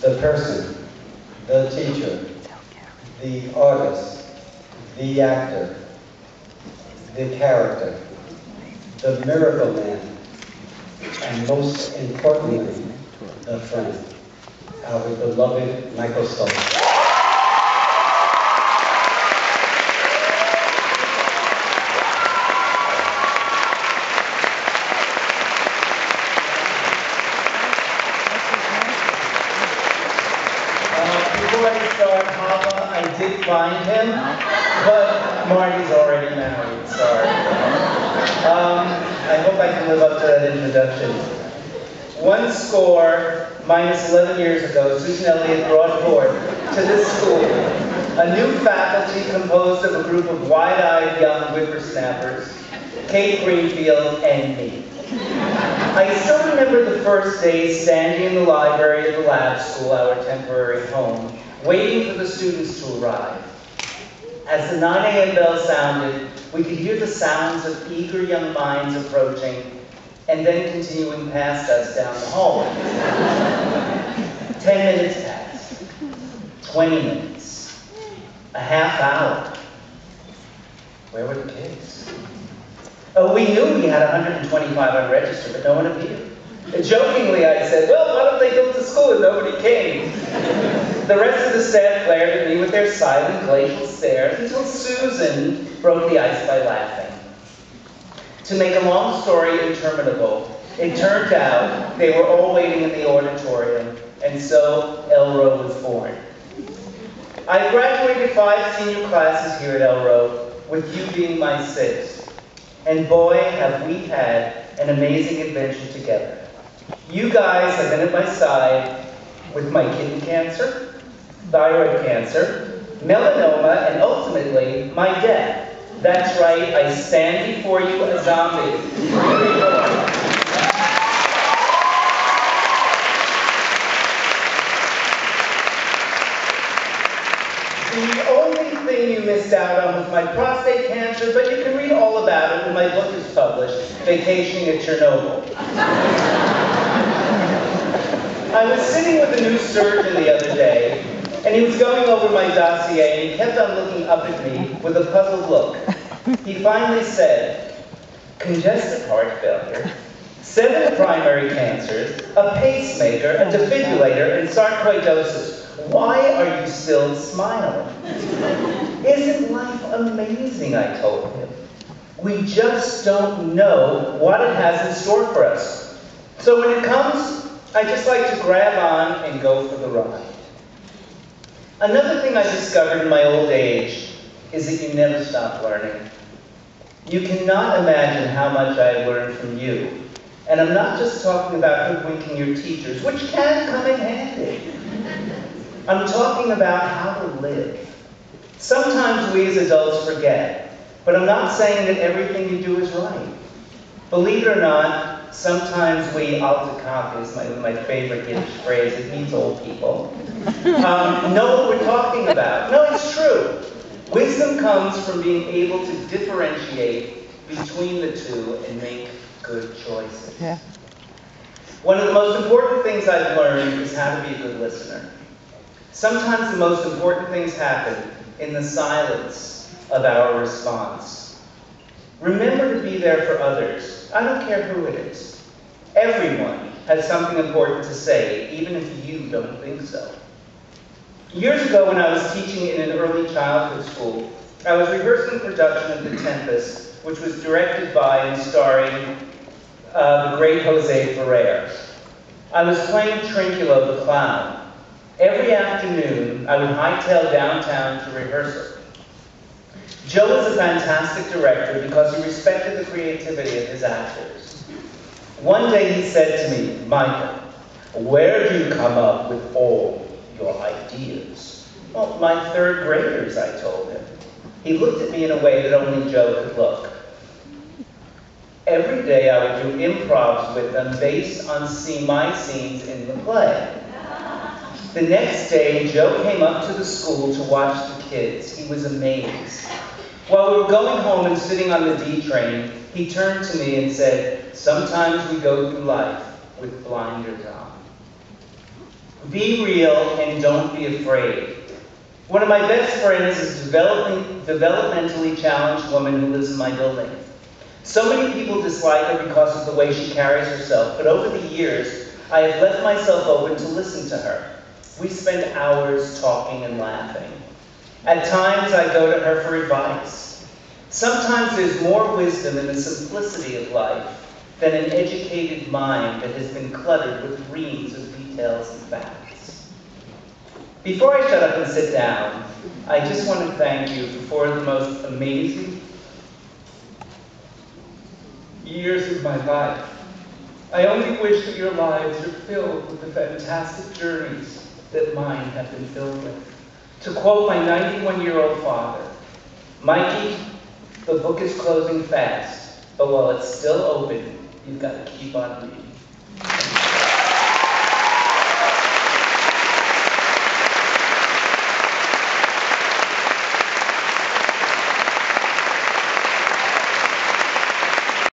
the person, the teacher, the artist, the actor, the character, the miracle man, and most importantly, the friend, our beloved Michael Stoltz. Before I start, Hava, I did find him, but Marty's already married, sorry. I hope I can live up to that introduction. One score, minus 11 years ago, Susan Elliott brought forth to this school a new faculty composed of a group of wide-eyed young whippersnappers, Kate Greenfield and me. I still remember the first day standing in the library of the lab school, our temporary home, waiting for the students to arrive. As the 9 a.m. bell sounded, we could hear the sounds of eager young minds approaching and then continuing past us down the hallway. 10 minutes passed, 20 minutes, a half hour. Where were the kids? Oh, we knew we had 125 unregistered, but no one appeared. Jokingly, I said, well, why don't they go to school and nobody came? The rest of the staff glared at me with their silent glacial stares until Susan broke the ice by laughing. To make a long story interminable, it turned out they were all waiting in the auditorium, and so Elro was born. I graduated 5 senior classes here at Elro, with you being my 6th. And boy, have we had an amazing adventure together. You guys have been at my side with my kidney cancer, thyroid cancer, melanoma, and ultimately, my death. That's right, I stand before you a zombie. The only thing you missed out on was my prostate cancer, but you can read all about it when my book is published, Vacationing at Chernobyl. I was sitting with a new surgeon the other day, and he was going over my dossier, and he kept on looking up at me with a puzzled look. He finally said, congestive heart failure, 7 primary cancers, a pacemaker, a defibrillator, and sarcoidosis. Why are you still smiling? Isn't life amazing, I told him. We just don't know what it has in store for us. So when it comes, I just like to grab on and go for the ride. Another thing I discovered in my old age is that you never stop learning. You cannot imagine how much I learned from you. And I'm not just talking about hoodwinking your teachers, which can come in handy. I'm talking about how to live. Sometimes we as adults forget, but I'm not saying that everything you do is right. Believe it or not, sometimes we, Altakak is my favorite Yiddish phrase, it means old people, know what we're talking about. No, it's true. Wisdom comes from being able to differentiate between the two and make good choices. Yeah. One of the most important things I've learned is how to be a good listener. Sometimes the most important things happen in the silence of our response. Remember to be there for others. I don't care who it is. Everyone has something important to say, even if you don't think so. Years ago, when I was teaching in an early childhood school, I was rehearsing a production of The Tempest, which was directed by and starring the great Jose Ferrer. I was playing Trinculo the Clown. Every afternoon, I would hightail downtown to rehearsal. Joe was a fantastic director because he respected the creativity of his actors. One day he said to me, Michael, where do you come up with all your ideas? Well, my 3rd graders, I told him. He looked at me in a way that only Joe could look. Every day I would do improvs with them based on my scenes in the play. The next day, Joe came up to the school to watch the kids. He was amazed. While we were going home and sitting on the D train, he turned to me and said, sometimes we go through life with blinders on. Be real and don't be afraid. One of my best friends is a developmentally challenged woman who lives in my building. So many people dislike her because of the way she carries herself, but over the years, I have left myself open to listen to her. We spend hours talking and laughing. At times, I go to her for advice. Sometimes there's more wisdom in the simplicity of life than an educated mind that has been cluttered with reams of details and facts. Before I shut up and sit down, I just want to thank you for the most amazing years of my life. I only wish that your lives are filled with the fantastic journeys that mine have been filled with. To quote my 91-year-old father, Mikey, the book is closing fast, but while it's still open, you've got to keep on reading.